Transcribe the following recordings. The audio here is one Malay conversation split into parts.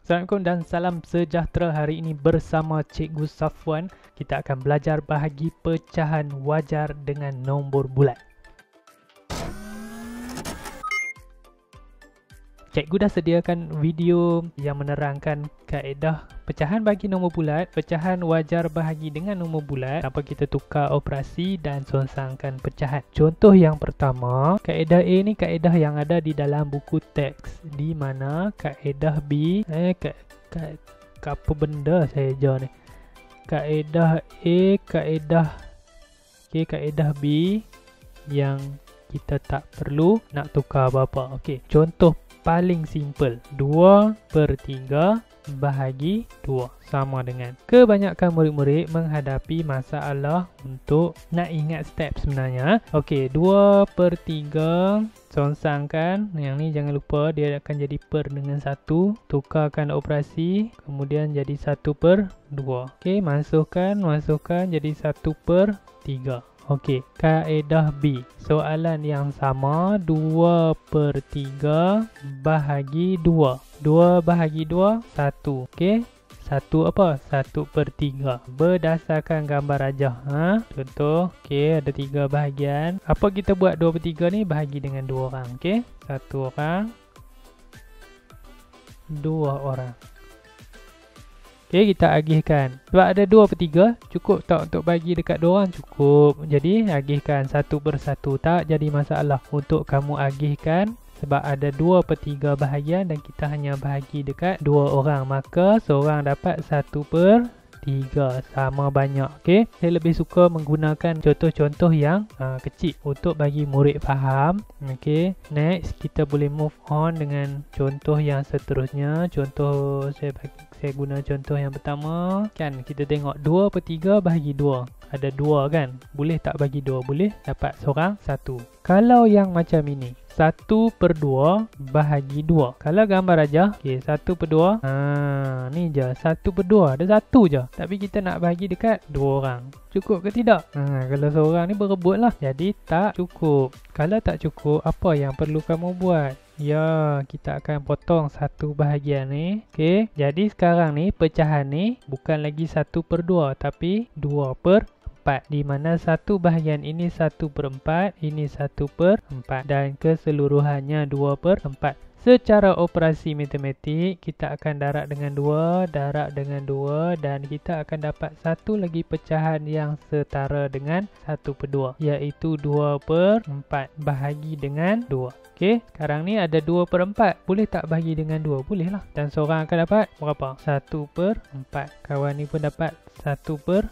Assalamualaikum dan salam sejahtera. Hari ini bersama Cikgu Safwan, kita akan belajar bahagi pecahan wajar dengan nombor bulat. Cikgu dah sediakan video yang menerangkan kaedah pecahan bagi nombor bulat, pecahan wajar bahagi dengan nombor bulat, tanpa kita tukar operasi dan songsangkan pecahan. Contoh yang pertama, kaedah A ni kaedah yang ada di dalam buku teks, di mana kaedah B, apa benda saya ajar ni? Kaedah A, kaedah B yang kita tak perlu nak tukar apa-apa. Okey, contoh paling simple, 2/3 bahagi 2 sama dengan. Kebanyakan murid-murid menghadapi masalah untuk nak ingat step sebenarnya. Okey, 2/3 songsangkan, yang ni jangan lupa dia akan jadi per dengan 1, tukarkan operasi, kemudian jadi 1/2. Okey, masukkan jadi 1/3. Okey, kaedah B. Soalan yang sama, 2/3 bahagi 2. 2 bahagi 2, 1. Okey, 1 apa? 1/3. Berdasarkan gambar rajah. Contoh, okey, ada 3 bahagian. Apa kita buat 2/3 ni? Bahagi dengan 2 orang. Okey, 1 orang, 2 orang. Okey, kita agihkan. Sebab ada 2/3, cukup tak untuk bagi dekat 2 orang? Cukup. Jadi, agihkan 1/1. Tak jadi masalah untuk kamu agihkan. Sebab ada 2/3 bahagian dan kita hanya bahagi dekat 2 orang. Maka, seorang dapat 1/3. Sama banyak. Okey, saya lebih suka menggunakan contoh-contoh yang kecil untuk bagi murid faham. Okey, next kita boleh move on dengan contoh yang seterusnya. Contoh saya guna contoh yang pertama. Kan kita tengok 2/3 bahagi 2. Ada 2 kan? Boleh tak bagi 2? Boleh. Dapat seorang 1. Kalau yang macam ini, 1/2 bahagi 2. Kalau gambar aja, okey, 1/2. Ni je 1/2. Ada 1 je. Tapi kita nak bagi dekat 2 orang. Cukup ke tidak? Kalau seorang ni berebut lah. Jadi tak cukup. Kalau tak cukup, apa yang perlu kamu buat? Ya, kita akan potong satu bahagian ni. Okey, jadi sekarang ni pecahan ni bukan lagi 1/2 tapi 2/4, di mana satu bahagian ini 1/4, ini 1/4 dan keseluruhannya 2/4. Secara operasi matematik, kita akan darab dengan 2, darab dengan 2 dan kita akan dapat satu lagi pecahan yang setara dengan 1/2, iaitu 2/4 bahagi dengan 2. Okey, sekarang ni ada 2/4. Boleh tak bahagi dengan 2? Boleh lah. Dan seorang akan dapat berapa? 1/4. Kawan ni pun dapat 1/4.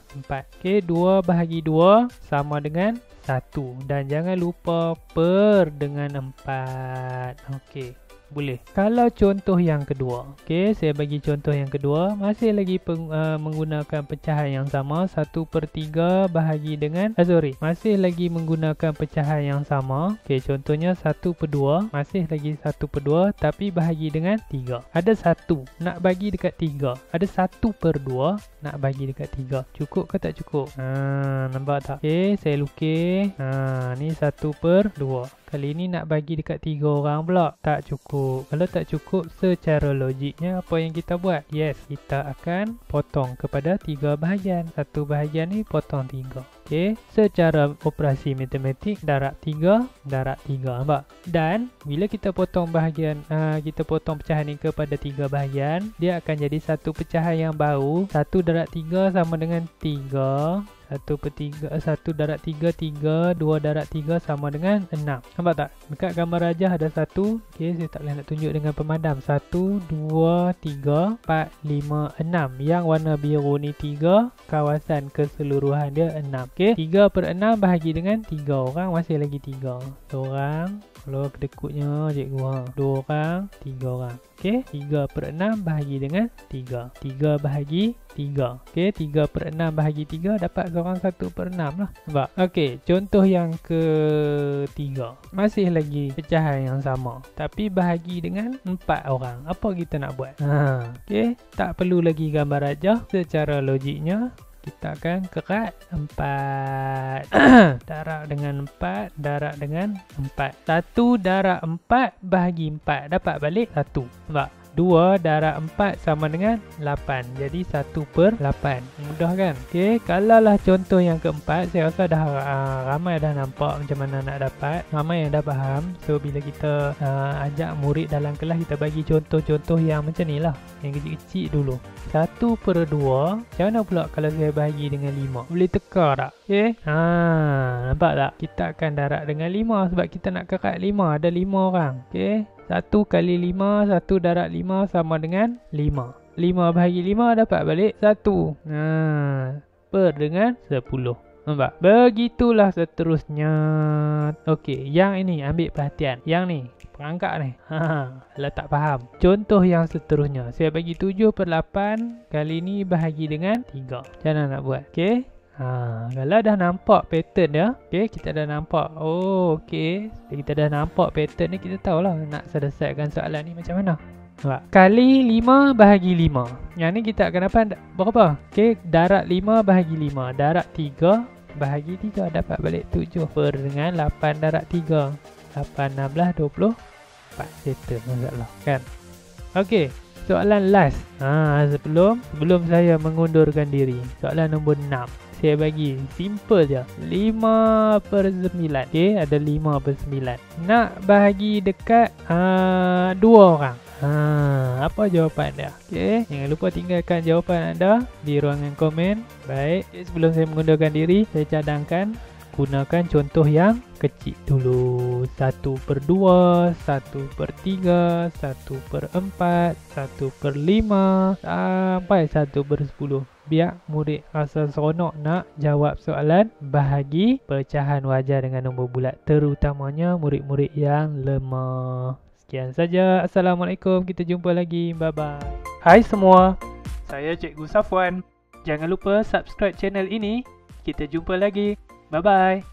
Okey, 2 bahagi 2 sama dengan 1. Dan jangan lupa per dengan 4. Okey, boleh. Kalau contoh yang kedua, okey, saya bagi contoh yang kedua, masih lagi menggunakan pecahan yang sama, 1/3 bahagi dengan masih lagi menggunakan pecahan yang sama. Okey, contohnya 1/2, masih lagi 1/2 tapi bahagi dengan 3. Ada 1 nak bagi dekat 3. Ada 1/2 nak bagi dekat 3. Cukup ke tak cukup? Nampak tak? Okey, saya lukis. Ni 1/2. Kali ni nak bagi dekat 3 orang pula. Tak cukup. Kalau tak cukup, secara logiknya apa yang kita buat? Yes, kita akan potong kepada 3 bahagian. Satu bahagian ni potong 3. Okey, secara operasi matematik, darab 3, darab 3. Nampak? Dan bila kita potong bahagian, kita potong pecahan ni kepada 3 bahagian, dia akan jadi satu pecahan yang baru. 1 darab 3 sama dengan 3. 1 darab 3, 3. 2 darab 3 sama dengan 6. Nampak tak? Dekat gambar rajah ada 1. Okey, saya tak boleh nak tunjuk dengan pemadam. 1, 2, 3, 4, 5, 6. Yang warna biru ni 3. Kawasan keseluruhan dia 6. Okey, 3/6 bahagi dengan 3 orang. Masih lagi 3. Seorang. Kalau kedekutnya cikgu. 2 orang, 3 orang. Okey, 3/6 bahagi dengan 3. 3 bahagi 3. Okey, 3/6 bahagi 3 dapat seorang 1/6 lah. Nampak? Okey, contoh yang ketiga. Masih lagi pecahan yang sama, tapi bahagi dengan 4 orang. Apa kita nak buat? Okey, tak perlu lagi gambar rajah. Secara logiknya, kita akan kerat 4. Darab dengan 4, darab dengan 4. 1 darab 4 bahagi 4. Dapat balik 1. Nampak? 2 darab 4 sama dengan 8. Jadi 1/8. Mudah kan? Okey, kalau lah contoh yang keempat, saya rasa dah ramai dah nampak macam mana nak dapat. Ramai yang dah faham. So bila kita ajak murid dalam kelas, kita bagi contoh-contoh yang macam ni lah, yang kecil-kecil dulu. 1/2. Macam mana pula kalau saya bahagi dengan 5? Boleh teka tak? Okey. Nampak tak? Kita akan darab dengan 5 sebab kita nak kerat 5. Ada 5 orang. Okey. 1 kali 5, 1 darab 5 sama dengan 5. 5 bahagi 5 dapat balik 1. Per dengan 10. Nampak? Begitulah seterusnya. Okey, yang ini ambil perhatian. Yang ni, perangkap ni. Kalau tak faham. Contoh yang seterusnya. Saya bagi 7/8. Kali ni bahagi dengan 3. Macam mana nak buat? Okey. Kalau dah nampak pattern dia, okey, kita dah nampak. Oh, okey. Kita dah nampak pattern ni, kita tahulah nak selesaikan soalan ni macam mana. Nampak? Kali 5 bahagi 5. Yang ni kita akan dapat berapa? Okey, darab 5 bahagi 5. Darab 3 bahagi 3 dapat balik 7 per dengan 8 darab 3. 8, 16, 24. Settle masalah kan? Okey, soalan last. Sebelum saya mengundurkan diri. Soalan nombor 6. Saya bagi simple je. 5/9. Okey, ada 5/9. Nak bahagi dekat 2 orang. Apa jawapan dia? Okey, jangan lupa tinggalkan jawapan anda di ruangan komen. Baik, sebelum saya mengundurkan diri, saya cadangkan gunakan contoh yang kecil dulu. 1/2, 1/3, 1/4, 1/5 sampai 1/10. Biar murid rasa seronok nak jawab soalan bahagi pecahan wajar dengan nombor bulat, terutamanya murid-murid yang lemah. Sekian saja. Assalamualaikum. Kita jumpa lagi. Bye-bye. Hai semua. Saya Cikgu Safwan. Jangan lupa subscribe channel ini. Kita jumpa lagi. Bye-bye.